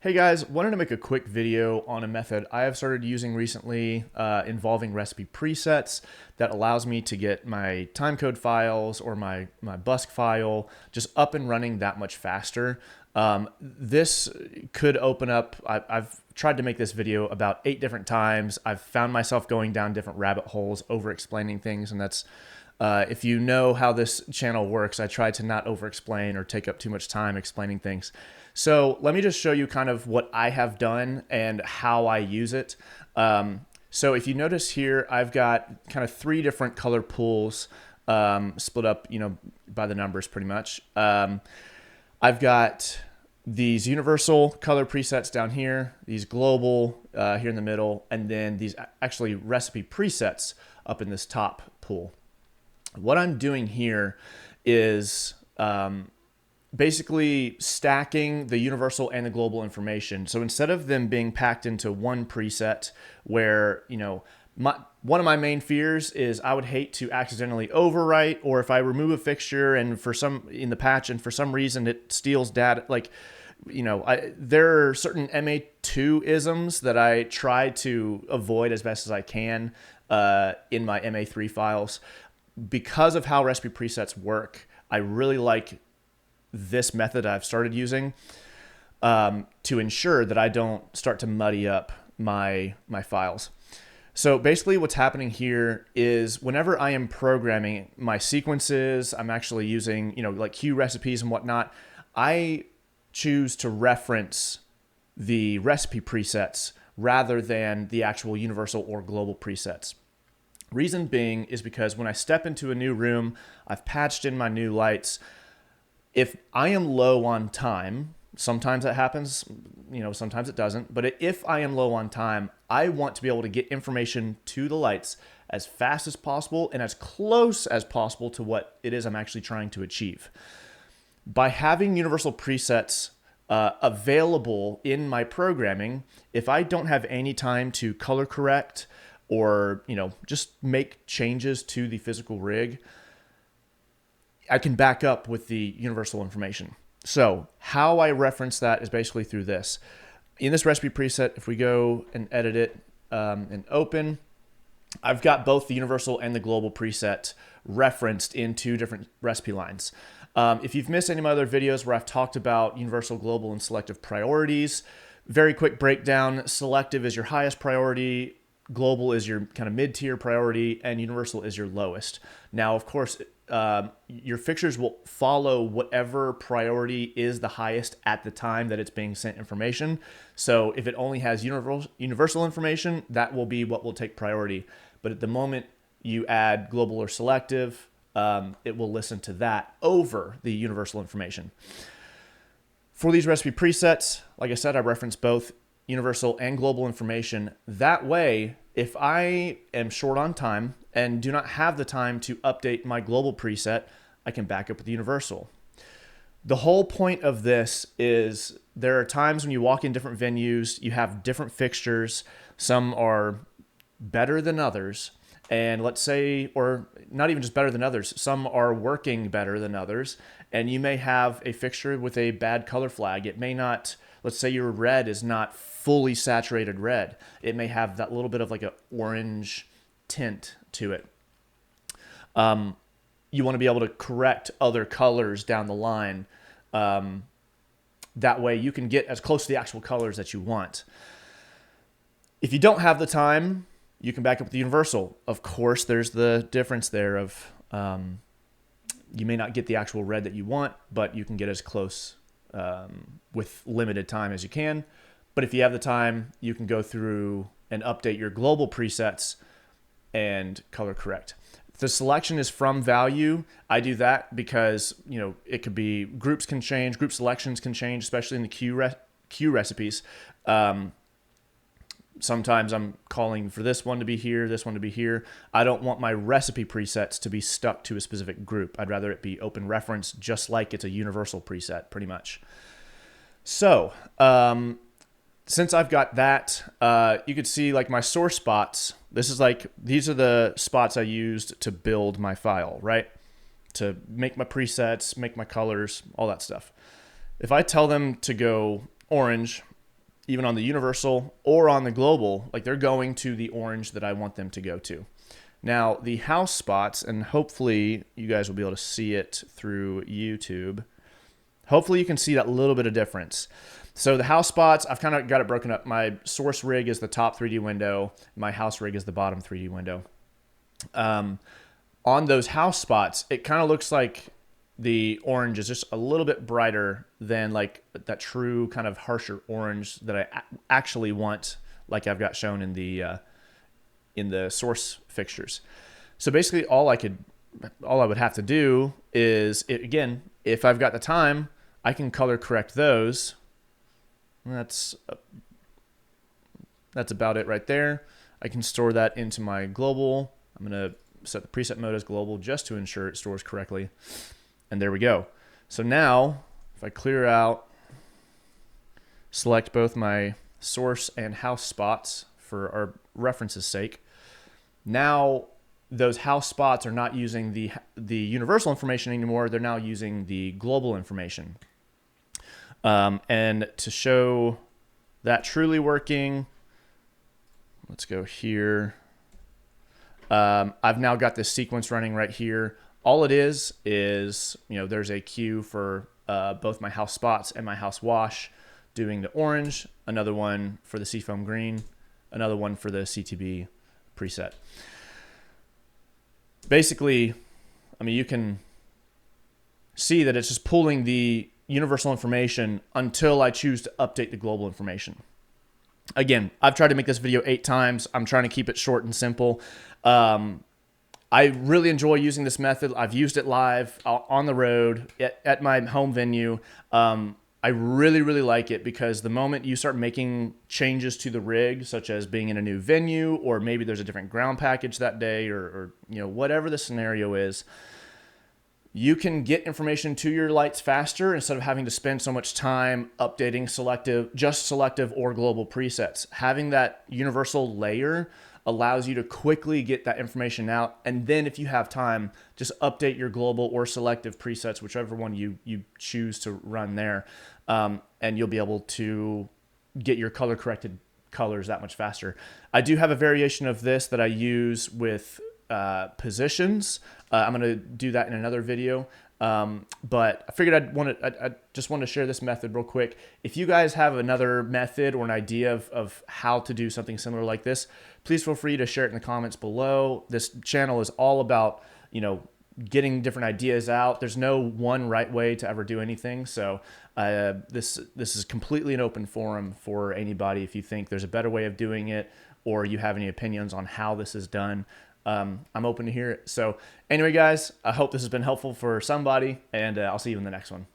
Hey guys, wanted to make a quick video on a method I have started using recently involving recipe presets that allows me to get my timecode files or my Busk file just up and running that much faster. This could open up, I've tried to make this video about 8 different times. I've found myself going down different rabbit holes over explaining things, and that's if you know how this channel works, I try to not over-explain or take up too much time explaining things. So let me just show you kind of what I have done and how I use it. So if you notice here, I've got kind of 3 different color pools split up, by the numbers pretty much. I've got these universal color presets down here, these global here in the middle, and then these actually recipe presets up in this top pool. What I'm doing here is basically stacking the universal and the global information. So instead of them being packed into one preset where, one of my main fears is I would hate to accidentally overwrite, or if I remove a fixture and in the patch and for some reason it steals data, there are certain MA2 isms that I try to avoid as best as I can in my MA3 files. Because of how recipe presets work, I really like this method I've started using to ensure that I don't start to muddy up my files. So basically what's happening here is whenever I am programming my sequences, I'm actually using, like Q recipes and whatnot, I choose to reference the recipe presets rather than the actual universal or global presets. Reason being is because when I step into a new room, I've patched in my new lights. If I am low on time, sometimes that happens, sometimes it doesn't, but if I am low on time, I want to be able to get information to the lights as fast as possible and as close as possible to what it is I'm actually trying to achieve. By having universal presets available in my programming, if I don't have any time to color correct or just make changes to the physical rig, I can back up with the universal information. So how I reference that is basically through this. In this recipe preset, if we go and edit it and open, I've got both the universal and the global preset referenced in 2 different recipe lines. If you've missed any of my other videos where I've talked about universal, global, and selective priorities, very quick breakdown. Selective is your highest priority, global is your kind of mid-tier priority, and universal is your lowest. Now, of course, your fixtures will follow whatever priority is the highest at the time that it's being sent information. So if it only has universal information, that will be what will take priority. But at the moment you add global or selective, it will listen to that over the universal information. For these recipe presets, like I said, I reference both universal and global information. That way, if I am short on time and do not have the time to update my global preset, I can back up with the universal. The whole point of this is there are times when you walk in different venues, you have different fixtures. Some are better than others. And let's say, or not even just better than others, some are working better than others. And you may have a fixture with a bad color flag. It may not, let's say your red is not fully saturated red. It may have that little bit of like an orange tint to it. You want to be able to correct other colors down the line. That way you can get as close to the actual colors that you want. If you don't have the time, you can back up with the universal. Of course, there's the difference there of you may not get the actual red that you want, but you can get as close with limited time as you can. But if you have the time, you can go through and update your global presets and color correct. The selection is from value. I do that because, it could be groups can change, group selections can change, especially in the Q recipes. Sometimes I'm calling for this one to be here, this one to be here. I don't want my recipe presets to be stuck to a specific group. I'd rather it be open reference, just like it's a universal preset, pretty much. So, since I've got that, you could see like my source spots. These are the spots I used to build my file, right? To make my presets, make my colors, all that stuff. If I tell them to go orange, even on the universal or on the global, like they're going to the orange that I want them to go to. Now, the house spots, and hopefully you guys will be able to see it through YouTube. Hopefully you can see that little bit of difference. So the house spots, I've kind of got it broken up. My source rig is the top 3D window. My house rig is the bottom 3D window. On those house spots, it kind of looks like the orange is just a little bit brighter than like that true kind of harsher orange that I actually want, like I've got shown in the source fixtures. So basically all I would have to do is, again, if I've got the time, I can color correct those. That's about it right there. I can store that into my global. I'm going to set the preset mode as global just to ensure it stores correctly. And there we go. So now if I clear out, select both my source and house spots for our reference's sake, now those house spots are not using the universal information anymore. They're now using the global information. And to show that truly working, let's go here. I've now got this sequence running right here. All it is, there's a queue for both my house spots and my house wash doing the orange, another one for the seafoam green, another one for the CTB preset. Basically, I mean, you can see that it's just pulling the universal information until I choose to update the global information. Again, I've tried to make this video 8 times. I'm trying to keep it short and simple. I really enjoy using this method. I've used it live on the road at my home venue. I really, really like it because the moment you start making changes to the rig, such as being in a new venue, or maybe there's a different ground package that day, or whatever the scenario is, you can get information to your lights faster instead of having to spend so much time updating selective or global presets. Having that universal layer allows you to quickly get that information out. And then if you have time, just update your global or selective presets, whichever one you choose to run there. And you'll be able to get your color corrected colors that much faster. I do have a variation of this that I use with positions. I'm going to do that in another video. But I figured I just wanted to share this method real quick. If you guys have another method or an idea of how to do something similar like this, please feel free to share it in the comments below. This channel is all about, getting different ideas out. There's no one right way to ever do anything. So this is completely an open forum for anybody. If you think there's a better way of doing it, or you have any opinions on how this is done, I'm open to hear it. So anyway, guys, I hope this has been helpful for somebody, and I'll see you in the next one.